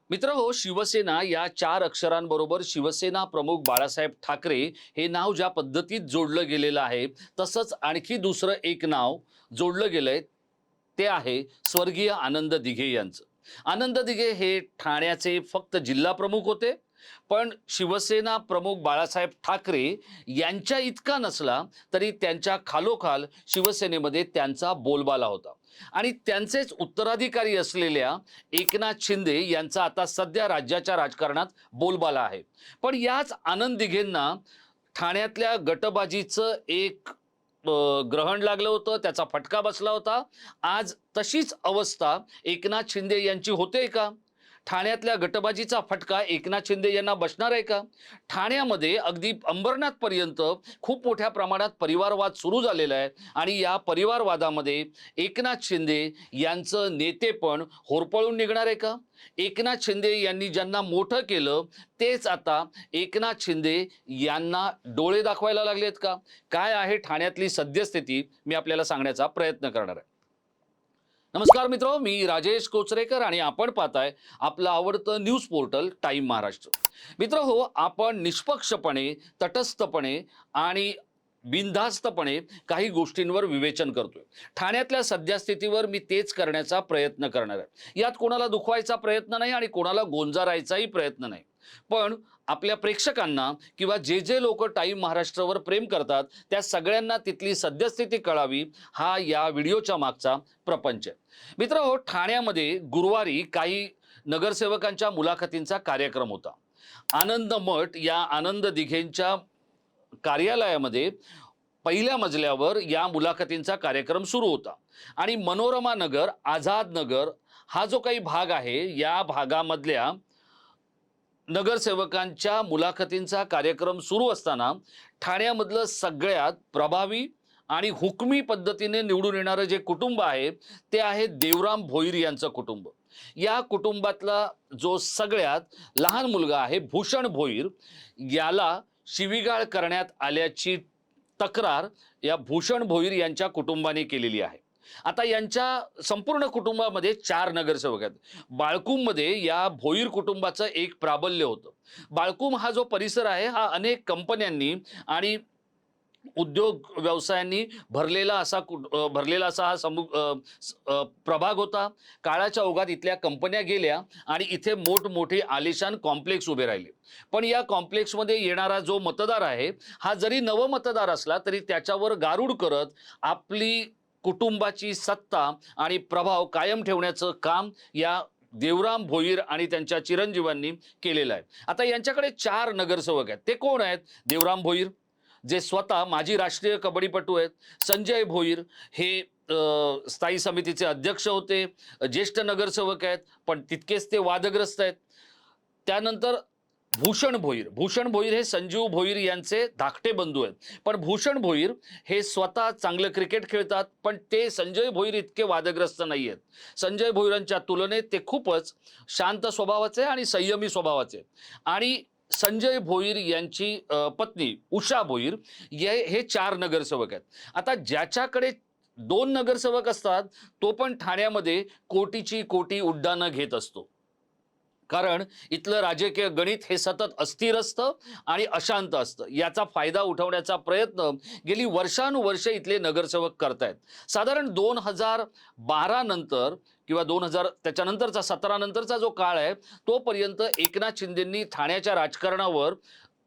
मित्रहो, शिवसेना या चार अक्षरांबरोबर शिवसेना प्रमुख बाळासाहेब ठाकरे हे नाव ज्या पद्धतीत जोडलं गेलेलं आहे, तसंच आणखी दुसरं एक नाव जोडलं गेलंय, ते आहे स्वर्गीय आनंद दिघे यांचं. आनंद दिघे हे ठाण्याचे फक्त जिल्हा प्रमुख होते, पण शिवसेना प्रमुख बाळासाहेब ठाकरे यांच्या इतका नसला तरी त्यांच्या खालोखाल शिवसेनेमध्ये त्यांचा बोलबाला होता. आणि त्यांचेच उत्तराधिकारी असलेल्या एकनाथ शिंदे यांचा आता सध्या राज्याच्या राजकारणात बोलबाला आहे. पण याच आनंद दिघेंना ठाण्यातल्या गटबाजीचं एक ग्रहण लागलं होतं, त्याचा फटका बसला होता. आज तशीच अवस्था एकनाथ शिंदे यांची होते का? ठाण्यातल्या गटबाजीचा फटका एकनाथ शिंदे यांना बसणार आहे का? ठाण्यामध्ये अगदी अंबरनाथपर्यंत खूप मोठ्या प्रमाणात परिवारवाद सुरू झालेला आहे आणि या परिवारवादामध्ये एकनाथ शिंदे यांचं नेतेपण होरपळून निघणार आहे का? एकनाथ शिंदे यांनी ज्यांना मोठं केलं तेच आता एकनाथ शिंदे यांना डोळे दाखवायला लागलेत का? काय आहे ठाण्यातली सद्यस्थिती, मी आपल्याला सांगण्याचा प्रयत्न करणार आहे. नमस्कार मित्रो, मी राजेश कोचरेकर आणि आपण पाहताय आपलं आवडतं न्यूज पोर्टल टाइम महाराष्ट्र. मित्र हो, आपण निष्पक्षपणे, तटस्थपणे आणि बिनधास्तपणे काही गोष्टींवर विवेचन करतोय. ठाण्यातल्या सद्यस्थितीवर मी तेच करण्याचा प्रयत्न करणार आहे. यात कोणाला दुखवायचा प्रयत्न नाही आणि कोणाला गोंजारायचाही प्रयत्न नाही. पण आपल्या प्रेक्षकांना किंवा जे जे लोक टाइम महाराष्ट्रावर प्रेम करतात त्या सगळ्यांना तिथली सद्यस्थिती कळावी, हा या व्हिडिओच्या मागचा प्रपंच आहे. मित्रहो, ठाण्यामध्ये गुरुवारी काही नगरसेवकांच्या मुलाखतींचा कार्यक्रम होता. आनंद मठ या आनंद दिघेंच्या कार्यालयामध्ये पहिल्या मजल्यावर या मुलाखतींचा कार्यक्रम सुरू होता आणि मनोरमा नगर, आझाद नगर हा जो काही भाग आहे, या भागामधल्या नगरसेवकांच्या मुलाखतींचा कार्यक्रम सुरू असताना ठाण्यामधलं सगळ्यात प्रभावी आणि हुकमी पद्धतीने निवडून येणारं जे कुटुंब आहे ते आहे देवराम भोईर यांचं कुटुंब. या कुटुंबातला जो सगळ्यात लहान मुलगा आहे भूषण भोईर, याला शिवीगाळ करण्यात आल्याची तक्रार या भूषण भोईर यांच्या कुटुंबाने केलेली आहे. आता यांच्या संपूर्ण कुटुंबामध्ये चार नगरसेवक आहेत. बाळकुममध्ये या भोईर कुटुंबाचं एक प्राबल्य होतं. बाळकुम हा जो परिसर आहे हा अनेक कंपन्यांनी आणि उद्योग व्यवसायांनी भरलेला असा हा प्रभाग होता. काळाच्या ओघात इथल्या कंपन्या गेल्या आणि इथे मोठमोठे आलिशान कॉम्प्लेक्स उभे राहिले. पण या कॉम्प्लेक्समध्ये येणारा जो मतदार आहे हा जरी नव मतदार असला तरी त्याच्यावर गारुड करत आपली कुटुंबाची सत्ता आणि प्रभाव कायम ठेवण्याचं काम या देवराम भोईर आणि त्यांच्या चिरंजीवांनी केलेलं आहे. आता यांच्याकडे चार नगरसेवक आहेत. ते कोण आहेत? देवराम भोईर, जे स्वतः माजी राष्ट्रीय कबड्डीपटू आहेत. संजय भोईर हे स्थायी समितीचे अध्यक्ष होते, ज्येष्ठ नगरसेवक आहेत, पण तितकेच ते वादग्रस्त आहेत. त्यानंतर भूषण भोईर हे संजीव भोईर यांचे धाकटे बंधू आहेत. पण भूषण भोईर हे स्वतः चांगलं क्रिकेट खेळतात, पण ते संजय भोईर इतके वादग्रस्त नाही आहेत. संजय भोईरांच्या तुलनेत ते खूपच शांत स्वभावाचे आणि संयमी स्वभावाचे. आणि संजय भोईर यांची पत्नी उषा भोईर हे चार नगरसेवक आहेत. आता ज्याच्याकडे दोन नगरसेवक असतात तो पण ठाण्यामध्ये कोटीची कोटी उड्डाणं घेत असतो. कारण इथलं राजकीय गणित हे सतत अस्थिर असतं आणि अशांत असतं. याचा फायदा उठवण्याचा प्रयत्न गेली वर्षानुवर्षे इथले नगरसेवक करतायत. साधारण 2012 नंतर किंवा 2000 त्याच्यानंतरचा 17 नंतरचा जो काळ आहे तोपर्यंत एकनाथ शिंदेंनी ठाण्याच्या राजकारणावर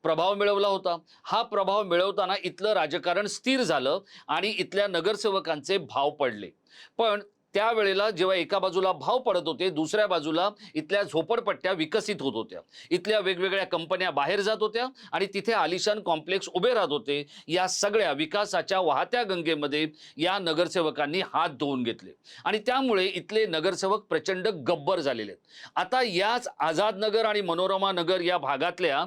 प्रभाव मिळवला होता. हा प्रभाव मिळवताना इथलं राजकारण स्थिर झालं आणि इथल्या नगरसेवकांचे भाव पडले. पण त्यावेळेला जेव्हा एका बाजूला भाव पडत होते, दुसऱ्या बाजूला इथल्या झोपडपट्ट्या विकसित होत होत्या. इथल्या वेगवेगळ्या कंपन्या बाहेर जात होत्या आणि तिथे आलिशान कॉम्प्लेक्स उभे राहत होते. या सगळ्या विकासाच्या वाहत्या गंगेमध्ये या नगरसेवकांनी हात धुवून घेतले आणि त्यामुळे इथले नगरसेवक प्रचंड गब्बर झालेले आहेत. आता याच आझाद नगर आणि मनोरमा नगर या भागातल्या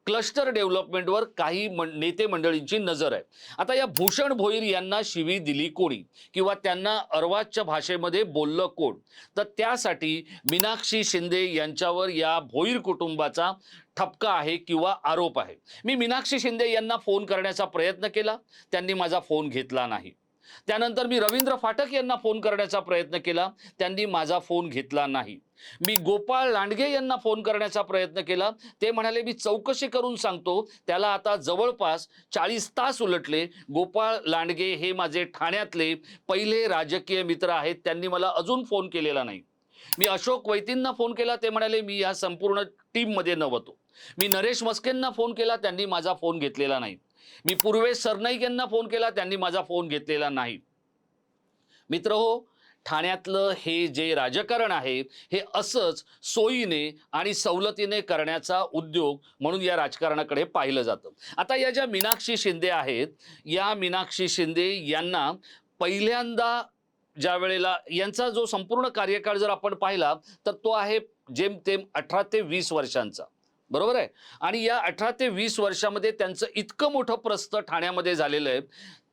क्लस्टर डेव्हलपमेंटवर काही नेते मंडळींची नजर आहे. आता या भूषण भोईर यांना शिवी दिली कोणी किंवा त्यांना अर्वाच्य भाषेमध्ये बोललं कोण? तर त्यासाठी मीनाक्षी शिंदे यांच्यावर या भोईर कुटुंबाचा ठपका आहे किंवा आरोप आहे. मी मीनाक्षी शिंदे यांना फोन करण्याचा प्रयत्न केला, त्यांनी माझा फोन घेतला नाही. त्यानंतर मी रवींद्र फाटक यांना फोन करण्याचा प्रयत्न केला, त्यांनी माझा फोन घेतला नाही. मी गोपाळ लांडगे यांना फोन करण्याचा प्रयत्न केला, ते म्हणाले मी चौकशी करून सांगतो. त्याला आता जवळपास 40 तास उलटले. गोपाळ लांडगे हे माझे ठाण्यातले पहिले राजकीय मित्र आहेत, त्यांनी मला अजून फोन केलेला नाही. मी अशोक वैतींना फोन केला, ते म्हणाले मी या संपूर्ण टीममध्ये नव्हतो. मी नरेश मस्केंना फोन केला, त्यांनी माझा फोन घेतलेला नाही. मी पूर्वेश सरनाईक यांना फोन केला, त्यांनी माझा फोन घेतलेला नाही. मित्रहो, ठाण्यातलं हे जे राजकारण आहे हे असंच सोयीने आणि सवलतीने करण्याचा उद्योग म्हणून या राजकारणाकडे पाहिलं जातं. आता या ज्या मीनाक्षी शिंदे आहेत, या मीनाक्षी शिंदे यांना पहिल्यांदा ज्या वेळेला यांचा जो संपूर्ण कार्यकाळ जर आपण पाहिला तर तो आहे जेमतेम 18 ते 20 वर्षांचा, बरोबर आहे. आणि या 18 ते 20 वर्षामध्ये त्यांचं इतकं मोठं प्रस्थ ठाण्यामध्ये झालेलं आहे.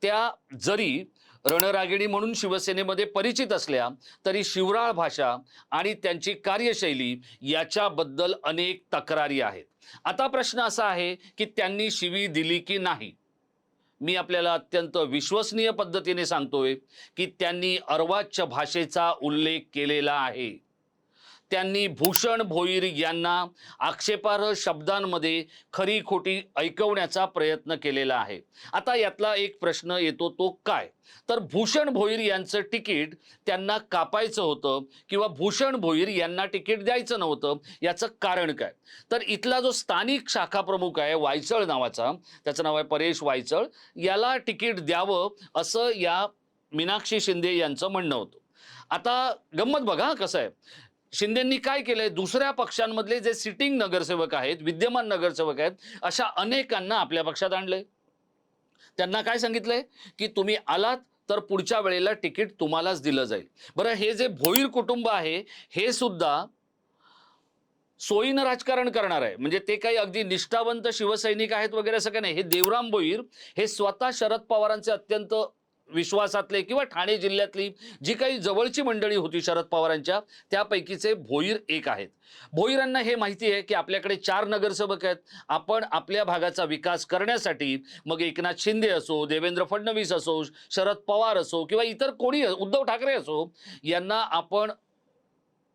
त्या जरी रणरागिणी म्हणून शिवसेनेमध्ये परिचित असल्या तरी शिवराळ भाषा आणि त्यांची कार्यशैली याच्याबद्दल अनेक तक्रारी आहेत. आता प्रश्न असा आहे की त्यांनी शिवी दिली की नाही. मी आपल्याला अत्यंत विश्वसनीय पद्धतीने सांगतोय की त्यांनी अर्वाच्य भाषेचा उल्लेख केलेला आहे. त्यांनी भूषण भोईर यांना आक्षेपार्ह शब्दांमध्ये खरी खोटी ऐकवण्याचा प्रयत्न केलेला आहे. आता यातला एक प्रश्न येतो, तो काय, तर भूषण भोईर यांचं तिकीट त्यांना कापायचं होतं किंवा भूषण भोईर यांना तिकीट द्यायचं नव्हतं, याचं कारण काय. तर इथला जो स्थानिक शाखा प्रमुख आहे वायचळ नावाचा, त्याचं नाव आहे परेश वायचळ, याला तिकीट द्यावं असं या मीनाक्षी शिंदे यांचं म्हणणं होतं. आता गंमत बघा कसं आहे, शिंदेंनी काय केलंय, दुसऱ्या पक्षांमधले जे सिटिंग नगरसेवक आहेत, विद्यमान नगरसेवक आहेत, अशा अनेकांना आपल्या पक्षात आणलंय. त्यांना काय सांगितलंय की तुम्ही आलात तर पुढच्या वेळेला तिकीट तुम्हालाच दिलं जाईल. बरं, हे जे भोईर कुटुंब आहे हे सुद्धा सोयीनं राजकारण करणार आहे. म्हणजे ते काही अगदी निष्ठावंत शिवसैनिक आहेत वगैरे असं काही नाही. हे देवराम भोईर हे स्वतः शरद पवारांचे अत्यंत विश्वासातले किंवा ठाणे जिल्ह्यातली जी काही जवळची मंडळी होती शरद पवारांच्या, त्यापैकीचे भोईर एक आहेत. भोईरांना हे माहिती आहे की आपल्याकडे 4 नगरसेवक आहेत. आपण आपल्या भागाचा विकास करण्यासाठी मग एकनाथ शिंदे असो, देवेंद्र फडणवीस असो, शरद पवार असो किंवा इतर कोणी, उद्धव ठाकरे असो, यांना आपण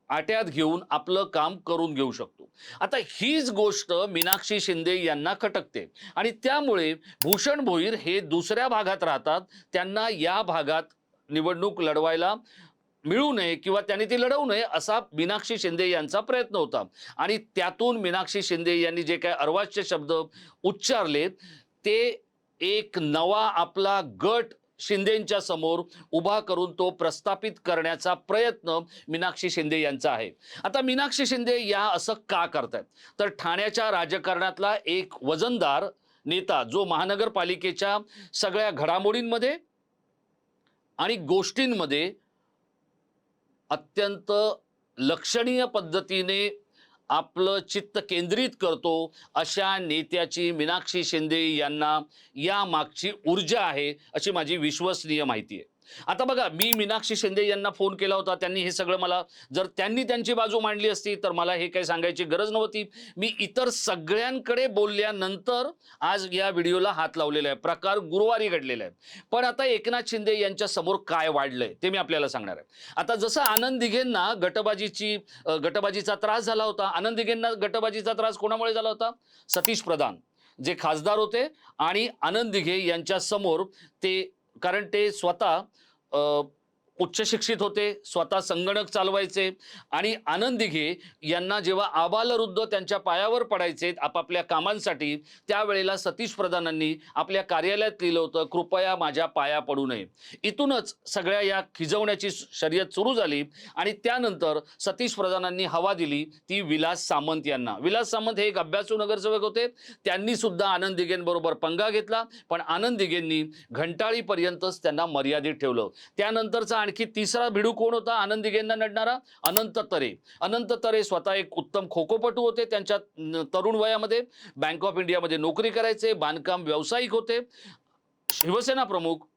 आट्यात घेऊन आपलं काम करून घेऊ शकतो. आता हीच गोष्ट मीनाक्षी शिंदे यांना खटकते आणि त्यामुळे भूषण भोईर हे दुसऱ्या भागात राहतात. त्यांना या भागात निवडणूक लढवायला मिळू नये किंवा त्यांनी ती लढवू नये असा मीनाक्षी शिंदे यांचा प्रयत्न होता. आणि त्यातून मीनाक्षी शिंदे यांनी जे काही अर्वाच्य शब्द उच्चारले ते एक नवा आपला गट शिंदेंच्या समोर उभा करून तो प्रस्थापित करण्याचा प्रयत्न मीनाक्षी शिंदे यांचा आहे. आता मीनाक्षी शिंदे या असं का करतायत, तर ठाण्याच्या राजकारणातला एक वजनदार नेता जो महानगरपालिकेच्या सगळ्या घडामोडींमध्ये आणि गोष्टींमध्ये अत्यंत लक्षणीय पद्धतीने आपलं चित्त केंद्रित करतो, अशा नेत्याची मीनाक्षी शिंदे यांना या मागची ऊर्जा आहे अशी माझी विश्वसनीय माहिती आहे. आता बघा, मी मीनाक्षी शिंदे यांना फोन केला होता, त्यांनी हे सगळं मला, जर त्यांनी त्यांची बाजू मांडली असती तर मला हे काही सांगायची गरज नव्हती. मी इतर सगळ्यांकडे बोलल्यानंतर आज या व्हिडिओला हात लावलेला आहे. प्रकार गुरुवारी घडलेला आहे. पण आता एकनाथ शिंदे यांच्या समोर काय वाढलंय ते मी आपल्याला सांगणार आहे. आता जसं आनंद दिघेंना गटबाजीचा त्रास झाला होता, आनंद दिघेंना गटबाजीचा त्रास कोणामुळे झाला होता, सतीश प्रधान जे खासदार होते आणि आनंद दिघे यांच्या समोर ते, कारण ते स्वतः उच्च शिक्षित होते, स्वतः संगणक चालवायचे आणि आनंद दिघे यांना जेव्हा आबालवृद्ध त्यांच्या पायावर पडायचे आपापल्या कामांसाठी, त्यावेळेला सतीश प्रधानांनी आपल्या कार्यालयात लिहिलं होतं, कृपया माझ्या पाया पडू नये. इथूनच सगळ्या या खिजवण्याची शर्यत सुरू झाली आणि त्यानंतर सतीश प्रधानांनी हवा दिली ती विलास सामंत यांना. विलास सामंत हे एक अभ्यासू नगरसेवक होते, त्यांनी सुद्धा आनंद दिघेंबरोबर पंगा घेतला, पण आनंद दिघेंनी घंटाळीपर्यंतच त्यांना मर्यादित ठेवलं. त्यानंतरचा आणखी तिसरा भिडू कोण होता आनंद दिघेंना नडणारा, अनंत तरे. अनंत तरे स्वतः एक उत्तम खोखोपटू होते, त्यांच्या तरुण वयामध्ये बँक ऑफ इंडियामध्ये नोकरी करायचे, बांधकाम व्यावसायिक होते. शिवसेना प्रमुख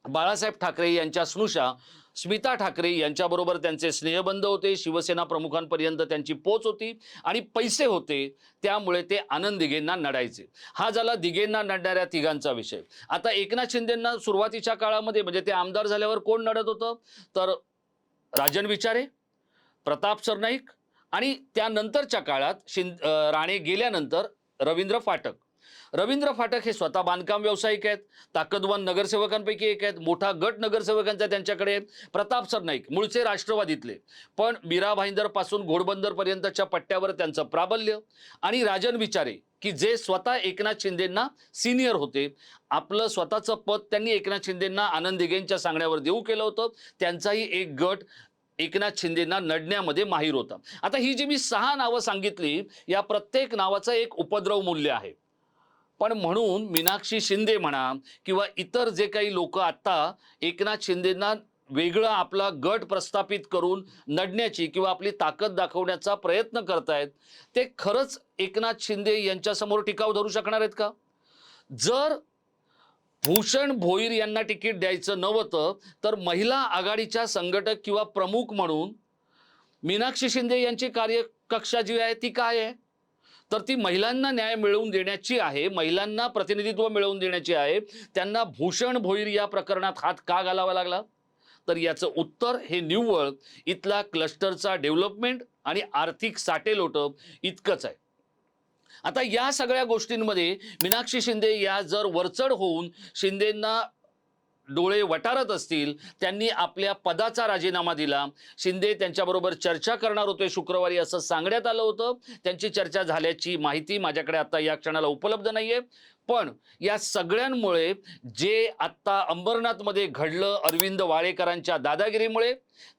बाळासाहेब ठाकरे यांच्या स्नुषा स्मिता ठाकरे यांच्याबरोबर त्यांचे स्नेहबंध होते, शिवसेना प्रमुखांपर्यंत त्यांची पोच होती आणि पैसे होते, त्यामुळे ते आनंद दिघेंना नडायचे. हा झाला दिघेंना नडणाऱ्या तिघांचा विषय. आता एकनाथ शिंदेंना सुरुवातीच्या काळामध्ये म्हणजे ते आमदार झाल्यावर कोण नडत होतं, तर राजन विचारे, प्रताप सरनाईक आणि त्यानंतरच्या काळात राणे गेल्यानंतर रवींद्र फाटक. रवींद्र फाटक हे स्वतः बांधकाम व्यावसायिक आहेत, ताकदवान नगरसेवकांपैकी एक आहेत, मोठा गट नगरसेवकांचा त्यांच्याकडे आहे. प्रताप सरनाईक मूळचे राष्ट्रवादीतले, पण मीरा भाईंदर पासून घोडबंदर पर्यंतच्या पट्ट्यावर त्यांचं प्राबल्य. आणि राजन विचारे की जे स्वतः एकनाथ शिंदेंना सिनियर होते, आपलं स्वतःचं पद त्यांनी एकनाथ शिंदेंना आनंद दिघेंच्या सांगण्यावर देऊ केलं होतं. त्यांचाही एक गट एकनाथ शिंदेंना नडण्यामध्ये माहीर होता. आता ही जी मी 6 नावं सांगितली, या प्रत्येक नावाचं एक उपद्रव मूल्य आहे. पण म्हणून मीनाक्षी शिंदे म्हणा किंवा इतर जे काही लोक आता एकनाथ शिंदेंना वेगळा आपला गट प्रस्थापित करून नडण्याची किंवा आपली ताकद दाखवण्याचा प्रयत्न करतायत, ते खरंच एकनाथ शिंदे यांच्यासमोर टिकाव धरू शकणार आहेत का? जर भूषण भोईर यांना तिकीट द्यायचं नव्हतं, तर महिला आघाडीच्या संघटक किंवा प्रमुख म्हणून मीनाक्षी शिंदे यांची कार्यकक्षा जी आहे ती काय आहे? तर ती महिलांना न्याय मिळवून देण्याची आहे, महिलांना प्रतिनिधित्व मिळवून देण्याची आहे. त्यांना भूषण भोईर या प्रकरणात हात का घालावा लागला? तर याचं उत्तर हे निव्वळ इथला क्लस्टरचा डेव्हलपमेंट आणि आर्थिक साटेलोट इतकंच आहे. आता या सगळ्या गोष्टींमध्ये मीनाक्षी शिंदे या जर वरचढ होऊन शिंदेंना डोळे वटारत असतील, त्यांनी आपल्या पदाचा राजीनामा दिला, शिंदे त्यांच्याबरोबर चर्चा करणार होते शुक्रवारी असं सांगण्यात आलं होतं. त्यांची चर्चा झाल्याची माहिती माझ्याकडे आता या क्षणाला उपलब्ध नाहीये. पण या सगळ्यांमुळे जे आत्ता अंबरनाथमध्ये घडलं अरविंद वाळेकरांच्या दादागिरीमुळे,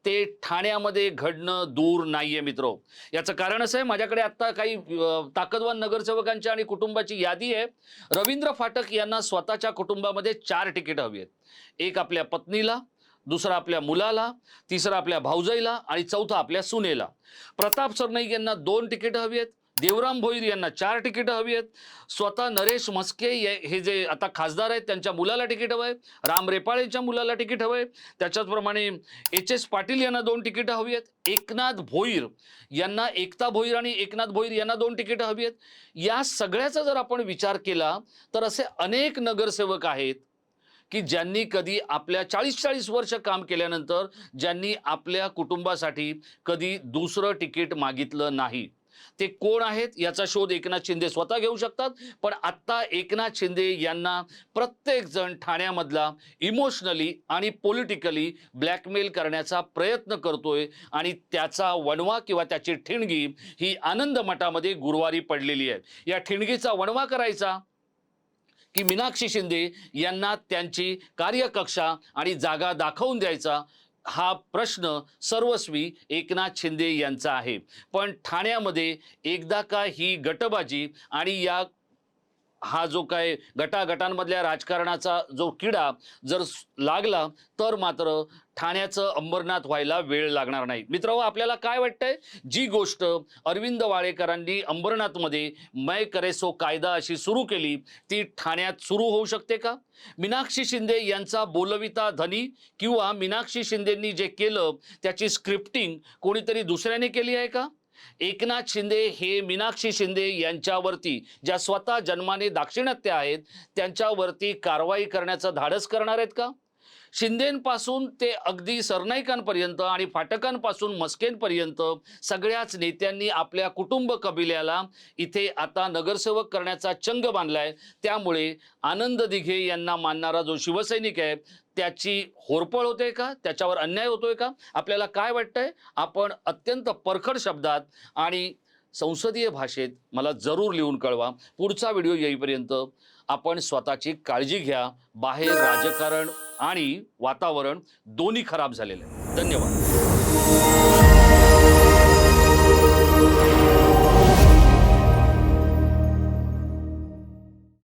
ते ठाण्यामध्ये घडणं दूर नाहीये मित्रो. याचं कारण असं आहे, माझ्याकडे आत्ता काही ताकदवान नगरसेवकांच्या आणि कुटुंबाची यादी आहे. रवींद्र फाटक यांना स्वतःच्या कुटुंबामध्ये 4 तिकीट हवी आहेत. एक आपल्या पत्नीला, दुसरा आपल्या मुलाला, तिसरा आपल्या भाऊजाईला आणि चौथा आपल्या सुनेला. प्रताप सरनाईक यांना 2 तिकीट हवी आहेत. देवराम भोईर यांना 4 तिकीट हवी आहेत. स्वतः नरेश म्हस्के हे जे आता खासदार आहेत त्यांच्या मुलाला तिकीट हवं आहे. राम रेपाळेच्या मुलाला तिकीट हवं आहे. त्याच्याचप्रमाणे HS पाटील यांना 2 तिकीट हवी आहेत. एकनाथ भोईर यांना, एकता भोईर आणि एकनाथ भोईर यांना 2 तिकीट हवी आहेत. या सगळ्याचा जर आपण विचार केला तर असे अनेक नगरसेवक आहेत की ज्यांनी कधी आपल्या 40-40 वर्ष काम केल्यानंतर ज्यांनी आपल्या कुटुंबासाठी कधी दुसरं तिकीट मागितलं नाही. ते कोण आहेत याचा शोध एकनाथ शिंदे स्वतः घेऊ शकतात. पण आत्ता एकनाथ शिंदे यांना प्रत्येक जण ठाण्यामधला इमोशनली आणि पॉलिटिकली ब्लॅकमेल करण्याचा प्रयत्न करतोय आणि त्याचा वणवा किंवा त्याची ठिणगी ही आनंद मठामध्ये गुरुवारी पडलेली आहे. या ठिणगीचा वणवा करायचा की मीनाक्षी शिंदे यांना त्यांची कार्यकक्षा आणि जागा दाखवून द्यायचा, हा प्रश्न सर्वस्वी एकनाथ शिंदे यांचा आहे. पण ठाण्यामध्ये एकदा का ही गटबाजी आणि हा जो काय गटागटांमधल्या राजकारणाचा जो किडा जर लागला तर मात्र ठाण्याचं अंबरनाथ व्हायला वेळ लागणार नाही. मित्रांनो, आपल्याला काय वाटतंय, जी गोष्ट अरविंद वाळेकरांनी अंबरनाथमध्ये मैं करे सो कायदा अशी सुरू केली, ती ठाण्यात सुरू होऊ शकते का? मीनाक्षी शिंदे यांचा बोलविता धनी किंवा मीनाक्षी शिंदेंनी जे केलं त्याची स्क्रिप्टिंग कोणीतरी दुसऱ्याने केली आहे का? एकनाथ शिंदे हे मीनाक्षी शिंदे यांच्यावरती, ज्या स्वतः जन्माने दाक्षिणात्य आहेत, त्यांच्यावरती कारवाई करण्याचं धाडस करणार आहेत का? शिंदेंपासून ते अगदी सरनाईकांपर्यंत आणि फाटकांपासून मस्केंपर्यंत सगळ्याच नेत्यांनी आपल्या कुटुंब कबिल्याला इथे आता नगरसेवक करण्याचा चंग बांधलाय. त्यामुळे आनंद दिघे यांना मानणारा जो शिवसैनिक आहे त्याची होरपळ होते का? त्याच्यावर अन्याय होतोय का? आपल्याला काय वाटतंय? आपण अत्यंत परखड शब्दात आणि संसदीय भाषेत मला जरूर लिहून कळवा. पुढचा व्हिडिओ येईपर्यंत आपण स्वतःची काळजी घ्या. बाहेर राजकारण आणि वातावरण दोन्ही खराब झालेलं आहे. धन्यवाद.